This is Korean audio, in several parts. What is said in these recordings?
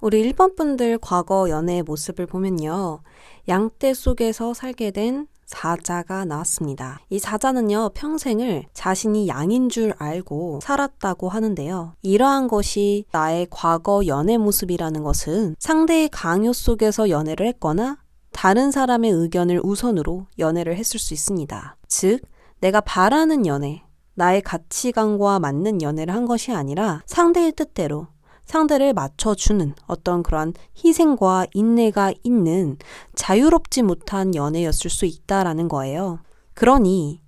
우리 일본 분들 과거 연애의 모습을 보면요. 양떼 속에서 살게 된 사자가 나왔습니다. 이 사자는요, 평생을 자신이 양인 줄 알고 살았다고 하는데요. 이러한 것이 나의 과거 연애 모습이라는 것은 상대의 강요 속에서 연애를 했거나 다른 사람의 의견을 우선으로 연애를 했을 수 있습니다. 즉, 내가 바라는 연애, 나의 가치관과 맞는 연애를 한 것이 아니라 상대의 뜻대로 상대를 맞춰주는 어떤 그런 희생과 인내가 있는 자유롭지 못한 연애였을 수 있다라는 거예요. 그러니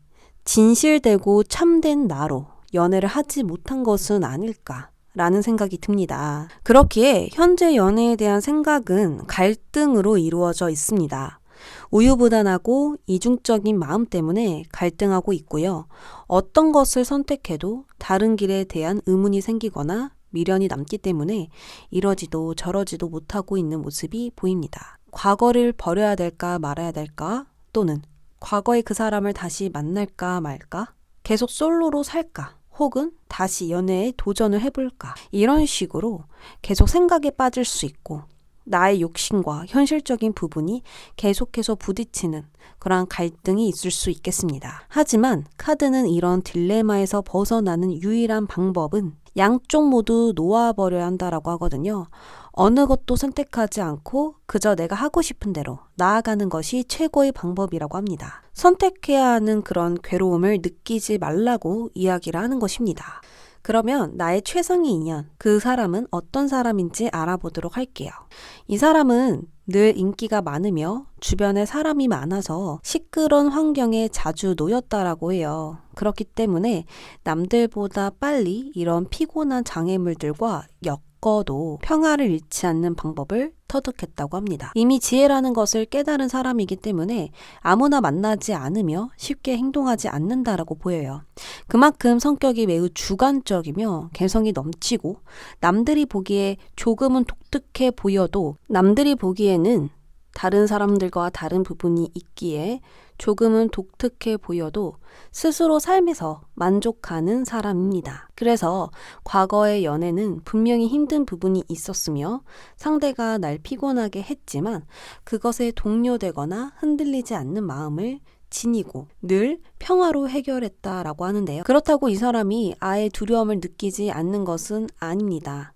진실되고 참된 나로 연애를 하지 못한 것은 아닐까라는 생각이 듭니다. 그렇기에 현재 연애에 대한 생각은 갈등으로 이루어져 있습니다. 우유부단하고 이중적인 마음 때문에 갈등하고 있고요. 어떤 것을 선택해도 다른 길에 대한 의문이 생기거나 미련이 남기 때문에 이러지도 저러지도 못하고 있는 모습이 보입니다. 과거를 버려야 될까 말아야 될까? 또는 과거의 그 사람을 다시 만날까 말까? 계속 솔로로 살까? 혹은 다시 연애에 도전을 해볼까? 이런 식으로 계속 생각에 빠질 수 있고 나의 욕심과 현실적인 부분이 계속해서 부딪히는 그러한 갈등이 있을 수 있겠습니다. 하지만 카드는 이런 딜레마에서 벗어나는 유일한 방법은 양쪽 모두 놓아버려야 한다라고 하거든요. 어느 것도 선택하지 않고 그저 내가 하고 싶은 대로 나아가는 것이 최고의 방법이라고 합니다. 선택해야 하는 그런 괴로움을 느끼지 말라고 이야기를 하는 것입니다. 그러면 나의 최상의 인연, 그 사람은 어떤 사람인지 알아보도록 할게요. 이 사람은 늘 인기가 많으며 주변에 사람이 많아서 시끄러운 환경에 자주 놓였다라고 해요. 그렇기 때문에 남들보다 빨리 이런 피곤한 장애물들과 엮어도 평화를 잃지 않는 방법을 터득했다고 합니다. 이미 지혜라는 것을 깨달은 사람이기 때문에 아무나 만나지 않으며 쉽게 행동하지 않는다라고 보여요. 그만큼 성격이 매우 주관적이며 개성이 넘치고 남들이 보기에 조금은 독특해 보여도 남들이 보기에는 다른 사람들과 다른 부분이 있기에 조금은 독특해 보여도 스스로 삶에서 만족하는 사람입니다. 그래서 과거의 연애는 분명히 힘든 부분이 있었으며 상대가 날 피곤하게 했지만 그것에 동요되거나 흔들리지 않는 마음을 지니고 늘 평화로 해결했다라고 하는데요. 그렇다고 이 사람이 아예 두려움을 느끼지 않는 것은 아닙니다.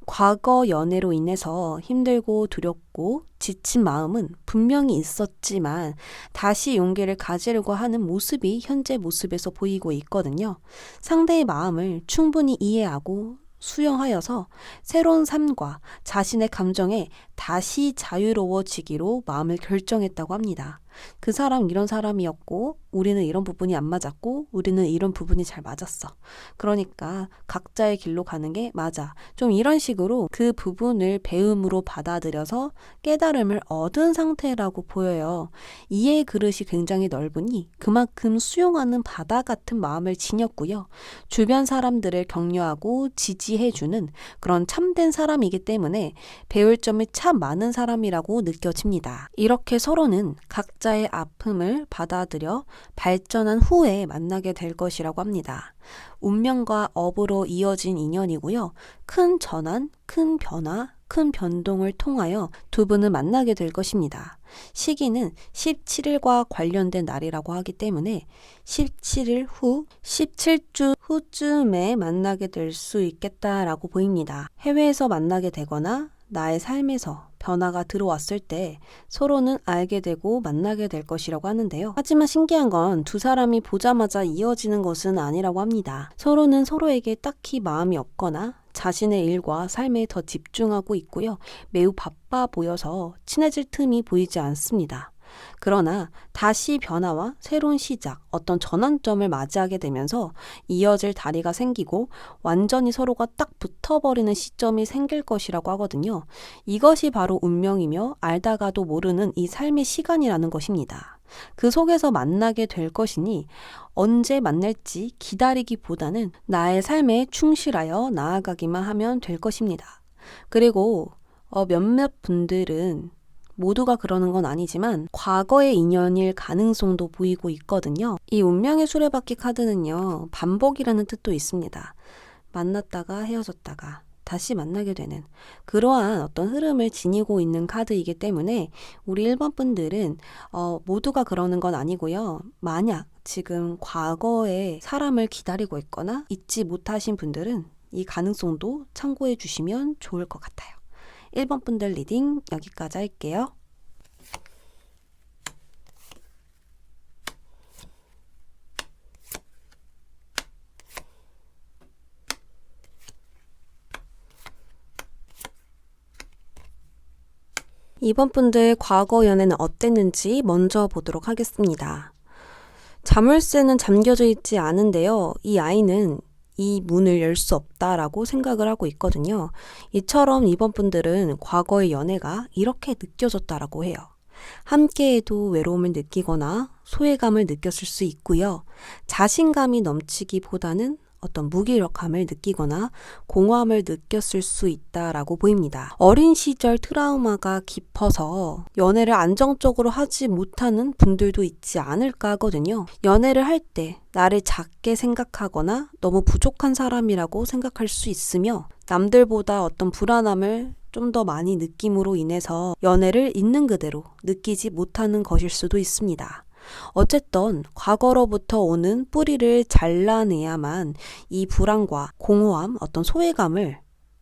과거 연애로 인해서 힘들고 두렵고 지친 마음은 분명히 있었지만 다시 용기를 가지려고 하는 모습이 현재 모습에서 보이고 있거든요. 상대의 마음을 충분히 이해하고 수용하여서 새로운 삶과 자신의 감정에 다시 자유로워지기로 마음을 결정했다고 합니다. 그 사람 이런 사람이었고 우리는 이런 부분이 안 맞았고 우리는 이런 부분이 잘 맞았어. 그러니까 각자의 길로 가는 게 맞아. 좀 이런 식으로 그 부분을 배움으로 받아들여서 깨달음을 얻은 상태라고 보여요. 이해의 그릇이 굉장히 넓으니 그만큼 수용하는 바다 같은 마음을 지녔고요. 주변 사람들을 격려하고 지지해주는 그런 참된 사람이기 때문에 배울 점이 참 많은 사람이라고 느껴집니다. 이렇게 서로는 각자의 아픔을 받아들여 발전한 후에 만나게 될 것이라고 합니다. 운명과 업으로 이어진 인연이고요. 큰 전환, 큰 변화, 큰 변동을 통하여 두 분은 만나게 될 것입니다. 시기는 17일과 관련된 날이라고 하기 때문에 17일 후, 17주 후쯤에 만나게 될 수 있겠다라고 보입니다. 해외에서 만나게 되거나 나의 삶에서 변화가 들어왔을 때 서로는 알게 되고 만나게 될 것이라고 하는데요. 하지만 신기한 건 두 사람이 보자마자 이어지는 것은 아니라고 합니다. 서로는 서로에게 딱히 마음이 없거나 자신의 일과 삶에 더 집중하고 있고요. 매우 바빠 보여서 친해질 틈이 보이지 않습니다. 그러나 다시 변화와 새로운 시작, 어떤 전환점을 맞이하게 되면서 이어질 다리가 생기고 완전히 서로가 딱 붙어버리는 시점이 생길 것이라고 하거든요. 이것이 바로 운명이며 알다가도 모르는 이 삶의 시간이라는 것입니다. 그 속에서 만나게 될 것이니 언제 만날지 기다리기보다는 나의 삶에 충실하여 나아가기만 하면 될 것입니다. 그리고 몇몇 분들은 모두가 그러는 건 아니지만 과거의 인연일 가능성도 보이고 있거든요. 이 운명의 수레바퀴 카드는요. 반복이라는 뜻도 있습니다. 만났다가 헤어졌다가 다시 만나게 되는 그러한 어떤 흐름을 지니고 있는 카드이기 때문에 우리 1번 분들은 모두가 그러는 건 아니고요. 만약 지금 과거에 사람을 기다리고 있거나 잊지 못하신 분들은 이 가능성도 참고해 주시면 좋을 것 같아요. 1번 분들 리딩 여기까지 할게요. 이번 분들 과거 연애는 어땠는지 먼저 보도록 하겠습니다. 자물쇠는 잠겨져 있지 않은데요. 이 아이는 이 문을 열 수 없다라고 생각을 하고 있거든요. 이처럼 이번 분들은 과거의 연애가 이렇게 느껴졌다라고 해요. 함께해도 외로움을 느끼거나 소외감을 느꼈을 수 있고요. 자신감이 넘치기보다는 어떤 무기력함을 느끼거나 공허함을 느꼈을 수 있다라고 보입니다. 어린 시절 트라우마가 깊어서 연애를 안정적으로 하지 못하는 분들도 있지 않을까 하거든요. 연애를 할 때 나를 작게 생각하거나 너무 부족한 사람이라고 생각할 수 있으며 남들보다 어떤 불안함을 좀 더 많이 느낌으로 인해서 연애를 있는 그대로 느끼지 못하는 것일 수도 있습니다. 어쨌든 과거로부터 오는 뿌리를 잘라내야만 이 불안과 공허함, 어떤 소외감을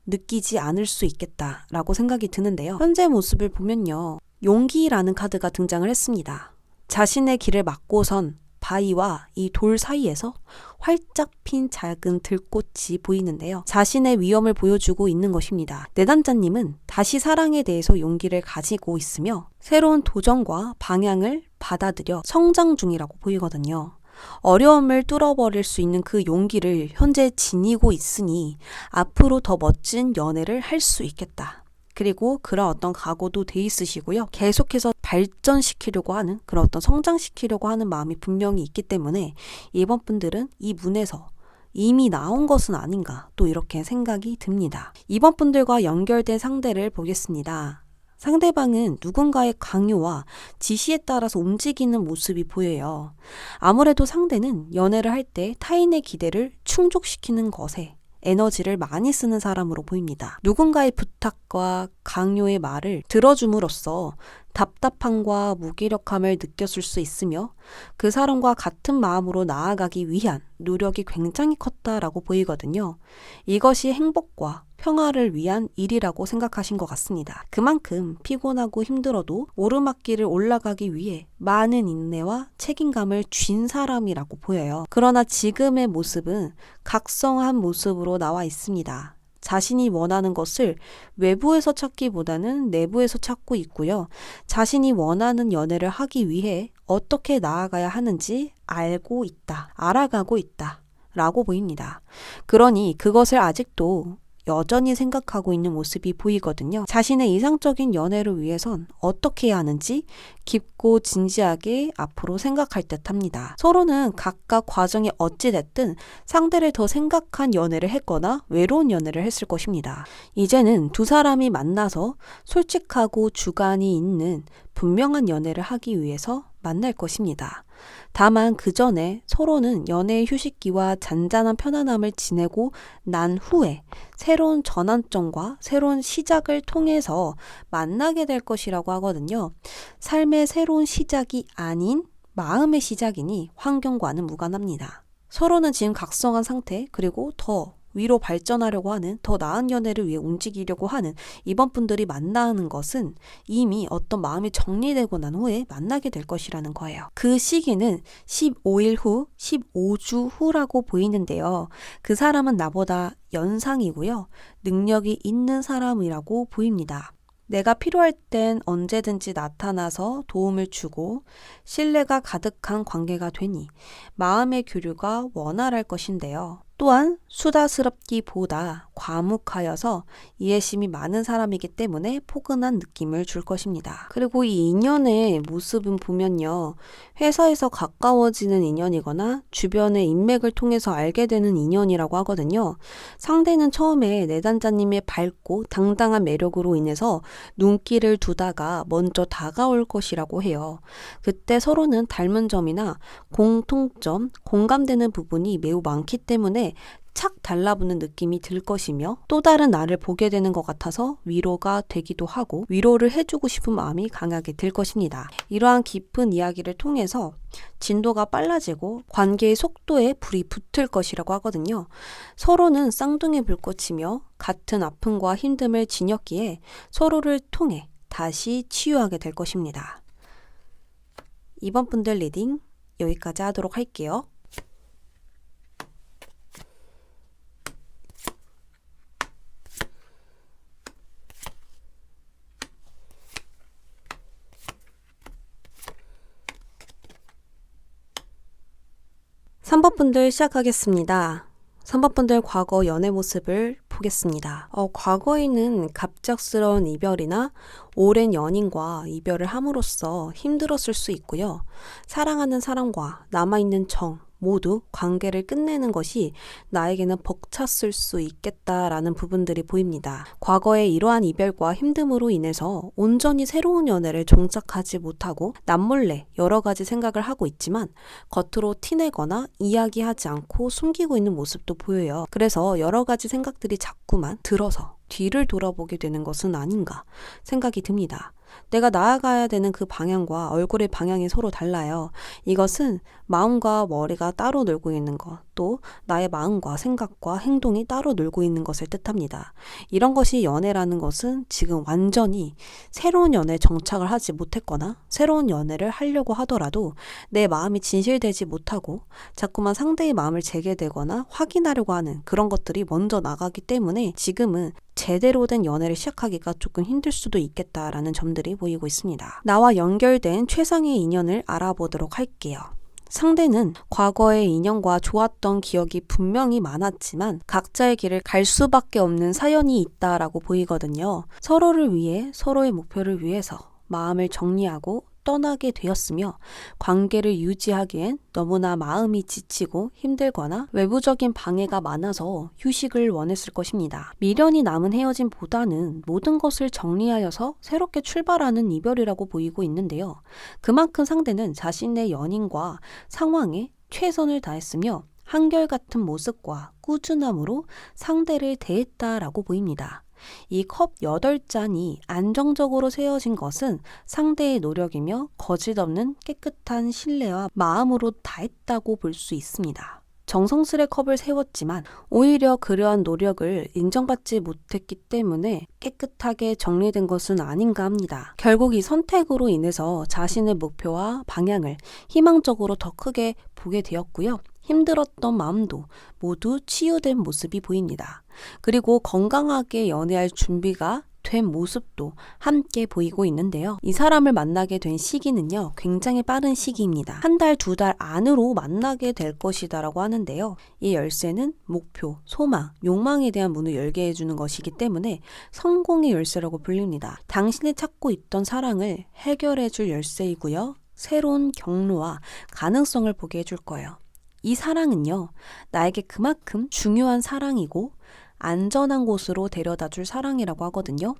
느끼지 않을 수 있겠다라고 생각이 드는데요. 현재 모습을 보면요. 용기라는 카드가 등장을 했습니다. 자신의 길을 막고선 바위와 이 돌 사이에서 활짝 핀 작은 들꽃이 보이는데요. 자신의 위험을 보여주고 있는 것입니다. 내담자님은 다시 사랑에 대해서 용기를 가지고 있으며 새로운 도전과 방향을 받아들여 성장 중이라고 보이거든요. 어려움을 뚫어버릴 수 있는 그 용기를 현재 지니고 있으니 앞으로 더 멋진 연애를 할 수 있겠다. 그리고 그런 어떤 각오도 돼 있으시고요. 계속해서 발전시키려고 하는 그런 어떤 성장시키려고 하는 마음이 분명히 있기 때문에 이번 분들은 이 문에서 이미 나온 것은 아닌가 또 이렇게 생각이 듭니다. 이번 분들과 연결된 상대를 보겠습니다. 상대방은 누군가의 강요와 지시에 따라서 움직이는 모습이 보여요. 아무래도 상대는 연애를 할 때 타인의 기대를 충족시키는 것에 에너지를 많이 쓰는 사람으로 보입니다. 누군가의 부탁과 강요의 말을 들어줌으로써 답답함과 무기력함을 느꼈을 수 있으며 그 사람과 같은 마음으로 나아가기 위한 노력이 굉장히 컸다라고 보이거든요. 이것이 행복과 평화를 위한 일이라고 생각하신 것 같습니다. 그만큼 피곤하고 힘들어도 오르막길을 올라가기 위해 많은 인내와 책임감을 쥔 사람이라고 보여요. 그러나 지금의 모습은 각성한 모습으로 나와 있습니다. 자신이 원하는 것을 외부에서 찾기보다는 내부에서 찾고 있고요. 자신이 원하는 연애를 하기 위해 어떻게 나아가야 하는지 알고 있다, 알아가고 있다 라고 보입니다. 그러니 그것을 아직도 여전히 생각하고 있는 모습이 보이거든요. 자신의 이상적인 연애를 위해선 어떻게 해야 하는지 깊고 진지하게 앞으로 생각할 듯 합니다. 서로는 각각 과정이 어찌됐든 상대를 더 생각한 연애를 했거나 외로운 연애를 했을 것입니다. 이제는 두 사람이 만나서 솔직하고 주관이 있는 분명한 연애를 하기 위해서 만날 것입니다. 다만 그 전에 서로는 연애의 휴식기와 잔잔한 편안함을 지내고 난 후에 새로운 전환점과 새로운 시작을 통해서 만나게 될 것이라고 하거든요. 삶의 새로운 시작이 아닌 마음의 시작이니 환경과는 무관합니다. 서로는 지금 각성한 상태 그리고 더 위로 발전하려고 하는 더 나은 연애를 위해 움직이려고 하는 이번 분들이 만나는 것은 이미 어떤 마음이 정리되고 난 후에 만나게 될 것이라는 거예요. 그 시기는 15일 후, 15주 후라고 보이는데요. 그 사람은 나보다 연상이고요. 능력이 있는 사람이라고 보입니다. 내가 필요할 땐 언제든지 나타나서 도움을 주고 신뢰가 가득한 관계가 되니 마음의 교류가 원활할 것인데요. 또한 수다스럽기보다 과묵하여서 이해심이 많은 사람이기 때문에 포근한 느낌을 줄 것입니다. 그리고 이 인연의 모습은 보면요. 회사에서 가까워지는 인연이거나 주변의 인맥을 통해서 알게 되는 인연이라고 하거든요. 상대는 처음에 내단자님의 밝고 당당한 매력으로 인해서 눈길을 두다가 먼저 다가올 것이라고 해요. 그때 서로는 닮은 점이나 공통점, 공감되는 부분이 매우 많기 때문에 착 달라붙는 느낌이 들 것이며 또 다른 나를 보게 되는 것 같아서 위로가 되기도 하고 위로를 해주고 싶은 마음이 강하게 들 것입니다. 이러한 깊은 이야기를 통해서 진도가 빨라지고 관계의 속도에 불이 붙을 것이라고 하거든요. 서로는 쌍둥이 불꽃이며 같은 아픔과 힘듦을 지녔기에 서로를 통해 다시 치유하게 될 것입니다. 이번 분들 리딩 여기까지 하도록 할게요. 삼 번 분들 시작하겠습니다. 3번 분들 과거 연애 모습을 보겠습니다. 과거에는 갑작스러운 이별이나 오랜 연인과 이별을 함으로써 힘들었을 수 있고요. 사랑하는 사람과 남아있는 정 모두 관계를 끝내는 것이 나에게는 벅찼을 수 있겠다라는 부분들이 보입니다. 과거에 이러한 이별과 힘듦으로 인해서 온전히 새로운 연애를 정착하지 못하고 남몰래 여러 가지 생각을 하고 있지만 겉으로 티내거나 이야기하지 않고 숨기고 있는 모습도 보여요. 그래서 여러 가지 생각들이 자꾸만 들어서 뒤를 돌아보게 되는 것은 아닌가 생각이 듭니다. 내가 나아가야 되는 그 방향과 얼굴의 방향이 서로 달라요. 이것은 마음과 머리가 따로 놀고 있는 것, 또 나의 마음과 생각과 행동이 따로 놀고 있는 것을 뜻합니다. 이런 것이 연애라는 것은 지금 완전히 새로운 연애에 정착을 하지 못했거나 새로운 연애를 하려고 하더라도 내 마음이 진실되지 못하고 자꾸만 상대의 마음을 재게 되거나 확인하려고 하는 그런 것들이 먼저 나가기 때문에 지금은 제대로 된 연애를 시작하기가 조금 힘들 수도 있겠다라는 점들이 보이고 있습니다. 나와 연결된 최상의 인연을 알아보도록 할게요. 상대는 과거의 인연과 좋았던 기억이 분명히 많았지만 각자의 길을 갈 수밖에 없는 사연이 있다라고 보이거든요. 서로를 위해 서로의 목표를 위해서 마음을 정리하고 떠나게 되었으며 관계를 유지하기엔 너무나 마음이 지치고 힘들거나 외부적인 방해가 많아서 휴식을 원했을 것입니다. 미련이 남은 헤어짐보다는 모든 것을 정리하여서 새롭게 출발하는 이별이라고 보이고 있는데요. 그만큼 상대는 자신의 연인과 상황에 최선을 다했으며 한결같은 모습과 꾸준함으로 상대를 대했다라고 보입니다. 이 컵 8잔이 안정적으로 세워진 것은 상대의 노력이며 거짓없는 깨끗한 신뢰와 마음으로 다했다고 볼 수 있습니다. 정성스레 컵을 세웠지만 오히려 그러한 노력을 인정받지 못했기 때문에 깨끗하게 정리된 것은 아닌가 합니다. 결국 이 선택으로 인해서 자신의 목표와 방향을 희망적으로 더 크게 보게 되었고요. 힘들었던 마음도 모두 치유된 모습이 보입니다. 그리고 건강하게 연애할 준비가 된 모습도 함께 보이고 있는데요. 이 사람을 만나게 된 시기는요, 굉장히 빠른 시기입니다. 한 달, 2달 안으로 만나게 될 것이다 라고 하는데요. 이 열쇠는 목표, 소망, 욕망에 대한 문을 열게 해주는 것이기 때문에 성공의 열쇠라고 불립니다. 당신이 찾고 있던 사랑을 해결해줄 열쇠이고요. 새로운 경로와 가능성을 보게 해줄 거예요. 이 사랑은요, 나에게 그만큼 중요한 사랑이고 안전한 곳으로 데려다 줄 사랑이라고 하거든요.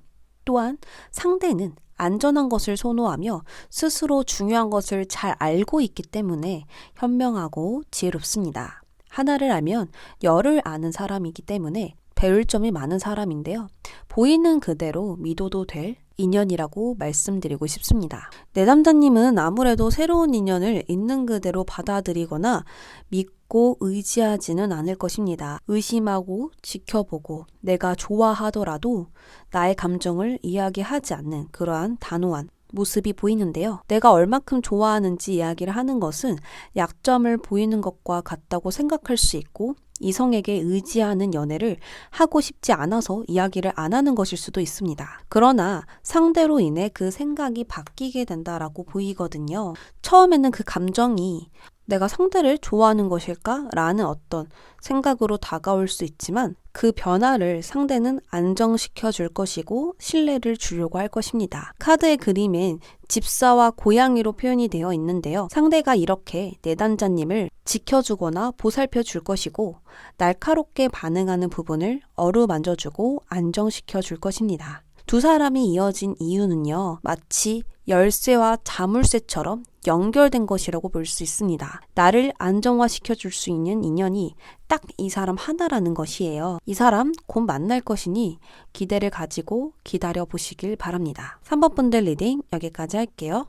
또한 상대는 안전한 것을 선호하며 스스로 중요한 것을 잘 알고 있기 때문에 현명하고 지혜롭습니다. 하나를 알면 열을 아는 사람이기 때문에 배울 점이 많은 사람인데요. 보이는 그대로 믿어도 될 인연이라고 말씀드리고 싶습니다. 내담자님은 아무래도 새로운 인연을 있는 그대로 받아들이거나 믿고 의지하지는 않을 것입니다. 의심하고 지켜보고 내가 좋아하더라도 나의 감정을 이야기하지 않는 그러한 단호한 모습이 보이는데요. 내가 얼마큼 좋아하는지 이야기를 하는 것은 약점을 보이는 것과 같다고 생각할 수 있고 이성에게 의지하는 연애를 하고 싶지 않아서 이야기를 안 하는 것일 수도 있습니다. 그러나 상대로 인해 그 생각이 바뀌게 된다라고 보이거든요. 처음에는 그 감정이 내가 상대를 좋아하는 것일까? 라는 어떤 생각으로 다가올 수 있지만 그 변화를 상대는 안정시켜 줄 것이고 신뢰를 주려고 할 것입니다. 카드의 그림엔 집사와 고양이로 표현이 되어 있는데요. 상대가 이렇게 내담자님을 지켜주거나 보살펴 줄 것이고 날카롭게 반응하는 부분을 어루만져주고 안정시켜 줄 것입니다. 두 사람이 이어진 이유는요. 마치 열쇠와 자물쇠처럼 연결된 것이라고 볼 수 있습니다. 나를 안정화시켜 줄 수 있는 인연이 딱 이 사람 하나라는 것이에요. 이 사람 곧 만날 것이니 기대를 가지고 기다려 보시길 바랍니다. 3번 분들 리딩 여기까지 할게요.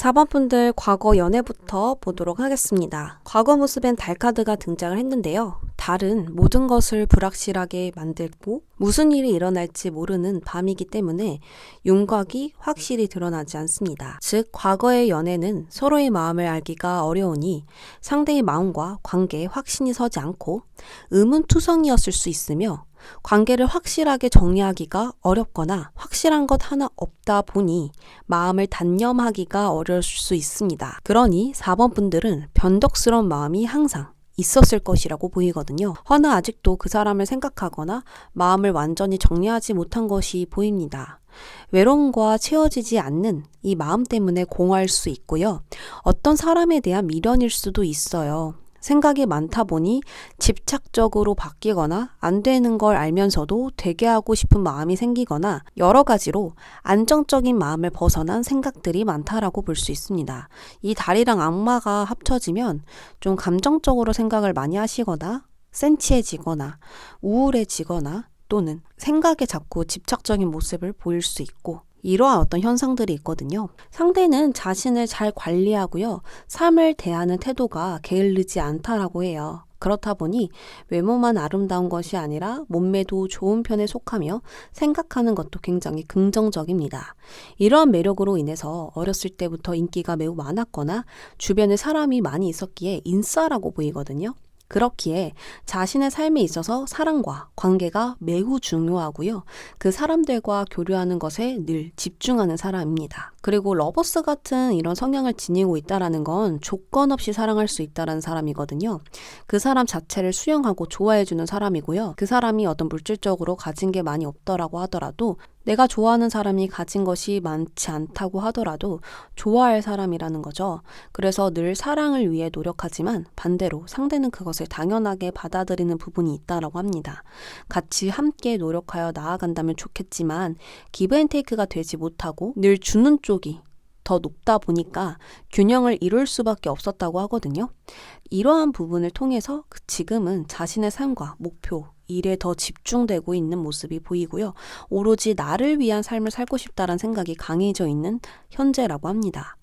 4번 분들 과거 연애부터 보도록 하겠습니다. 과거 모습엔 달 카드가 등장을 했는데요. 달은 모든 것을 불확실하게 만들고 무슨 일이 일어날지 모르는 밤이기 때문에 윤곽이 확실히 드러나지 않습니다. 즉 과거의 연애는 서로의 마음을 알기가 어려우니 상대의 마음과 관계에 확신이 서지 않고 의문투성이었을 수 있으며 관계를 확실하게 정리하기가 어렵거나 확실한 것 하나 없다 보니 마음을 단념하기가 어려울 수 있습니다. 그러니 4번 분들은 변덕스러운 마음이 항상 있었을 것이라고 보이거든요. 허나 아직도 그 사람을 생각하거나 마음을 완전히 정리하지 못한 것이 보입니다. 외로움과 채워지지 않는 이 마음 때문에 공허할 수 있고요. 어떤 사람에 대한 미련일 수도 있어요. 생각이 많다 보니 집착적으로 바뀌거나 안 되는 걸 알면서도 되게 하고 싶은 마음이 생기거나 여러 가지로 안정적인 마음을 벗어난 생각들이 많다라고 볼 수 있습니다. 이 달이랑 악마가 합쳐지면 좀 감정적으로 생각을 많이 하시거나 센치해지거나 우울해지거나 또는 생각에 자꾸 집착적인 모습을 보일 수 있고 이러한 어떤 현상들이 있거든요. 상대는 자신을 잘 관리하고요. 삶을 대하는 태도가 게을르지 않다라고 해요. 그렇다 보니 외모만 아름다운 것이 아니라 몸매도 좋은 편에 속하며 생각하는 것도 굉장히 긍정적입니다. 이러한 매력으로 인해서 어렸을 때부터 인기가 매우 많았거나 주변에 사람이 많이 있었기에 인싸라고 보이거든요. 그렇기에 자신의 삶에 있어서 사랑과 관계가 매우 중요하고요. 그 사람들과 교류하는 것에 늘 집중하는 사람입니다. 그리고 러버스 같은 이런 성향을 지니고 있다는 건 조건 없이 사랑할 수 있다는 사람이거든요. 그 사람 자체를 수용하고 좋아해주는 사람이고요. 그 사람이 어떤 물질적으로 가진 게 많이 없더라고 하더라도 내가 좋아하는 사람이 가진 것이 많지 않다고 하더라도 좋아할 사람이라는 거죠. 그래서 늘 사랑을 위해 노력하지만 반대로 상대는 그것을 당연하게 받아들이는 부분이 있다고 합니다. 같이 함께 노력하여 나아간다면 좋겠지만 기브앤테이크가 되지 못하고 늘 주는 쪽이 더 높다 보니까 균형을 이룰 수밖에 없었다고 하거든요. 이러한 부분을 통해서 지금은 자신의 삶과 목표, 일에 더 집중되고 있는 모습이 보이고요. 오로지 나를 위한 삶을 살고 싶다는 생각이 강해져 있는 현재라고 합니다.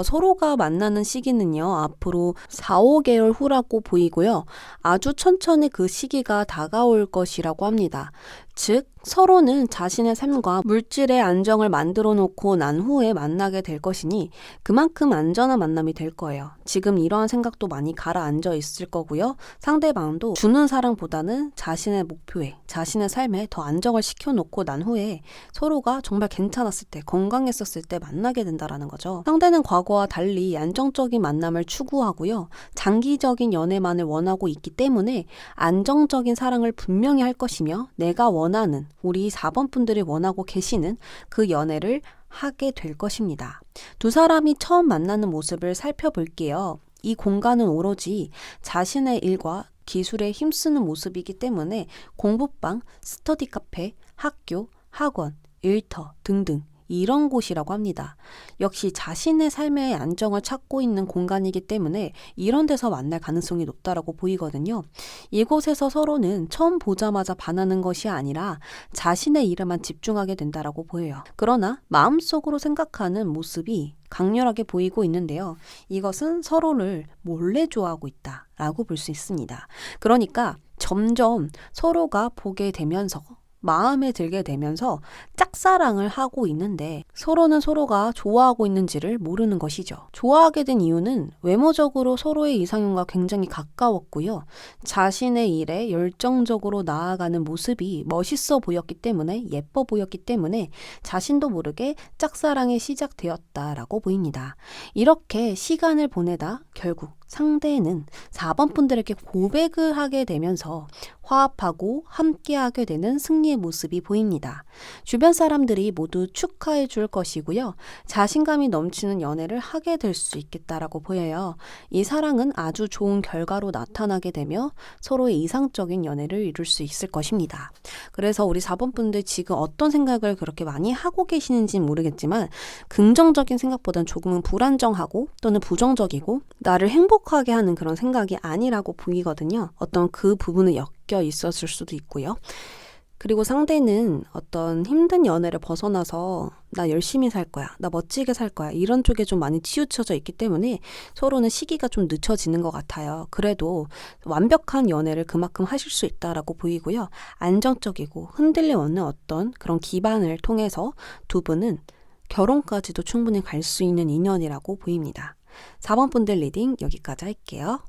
서로가 만나는 시기는요. 앞으로 4, 5개월 후라고 보이고요. 아주 천천히 그 시기가 다가올 것이라고 합니다. 즉 서로는 자신의 삶과 물질의 안정을 만들어 놓고 난 후에 만나게 될 것이니 그만큼 안전한 만남이 될 거예요. 지금 이러한 생각도 많이 가라앉아 있을 거고요. 상대방도 주는 사랑보다는 자신의 목표에, 자신의 삶에 더 안정을 시켜놓고 난 후에 서로가 정말 괜찮았을 때, 건강했었을 때 만나게 된다라는 거죠. 상대는 과거와 달리 안정적인 만남을 추구하고요. 장기적인 연애만을 원하고 있기 때문에 안정적인 사랑을 분명히 할 것이며 내가 원하는, 우리 4번 분들이 원하고 계시는 그 연애를 하게 될 것입니다. 두 사람이 처음 만나는 모습을 살펴볼게요. 이 공간은 오로지 자신의 일과 기술에 힘쓰는 모습이기 때문에 공부방, 스터디 카페, 학교, 학원, 일터 등등 이런 곳이라고 합니다. 역시 자신의 삶의 안정을 찾고 있는 공간이기 때문에 이런 데서 만날 가능성이 높다라고 보이거든요. 이곳에서 서로는 처음 보자마자 반하는 것이 아니라 자신의 일에만 집중하게 된다라고 보여요. 그러나 마음속으로 생각하는 모습이 강렬하게 보이고 있는데요. 이것은 서로를 몰래 좋아하고 있다라고 볼 수 있습니다. 그러니까 점점 서로가 보게 되면서 마음에 들게 되면서 짝사랑을 하고 있는데 서로는 서로가 좋아하고 있는지를 모르는 것이죠. 좋아하게 된 이유는 외모적으로 서로의 이상형과 굉장히 가까웠고요. 자신의 일에 열정적으로 나아가는 모습이 멋있어 보였기 때문에, 예뻐 보였기 때문에 자신도 모르게 짝사랑이 시작되었다라고 보입니다. 이렇게 시간을 보내다 결국 상대는 4번 분들에게 고백을 하게 되면서 화합하고 함께하게 되는 승리의 모습이 보입니다. 주변 사람들이 모두 축하해 줄 것이고요. 자신감이 넘치는 연애를 하게 될 수 있겠다라고 보여요. 이 사랑은 아주 좋은 결과로 나타나게 되며 서로의 이상적인 연애를 이룰 수 있을 것입니다. 그래서 우리 4번 분들 지금 어떤 생각을 그렇게 많이 하고 계시는지는 모르겠지만 긍정적인 생각보다는 조금은 불안정하고 또는 부정적이고 나를 행복하게 하는 그런 생각이 아니라고 보이거든요. 어떤 그 부분을 엮여 있었을 수도 있고요. 그리고 상대는 어떤 힘든 연애를 벗어나서 나 열심히 살 거야, 나 멋지게 살 거야 이런 쪽에 좀 많이 치우쳐져 있기 때문에 서로는 시기가 좀 늦춰지는 것 같아요. 그래도 완벽한 연애를 그만큼 하실 수 있다라고 보이고요. 안정적이고 흔들림 없는 어떤 그런 기반을 통해서 두 분은 결혼까지도 충분히 갈 수 있는 인연이라고 보입니다. 4번 분들 리딩 여기까지 할게요.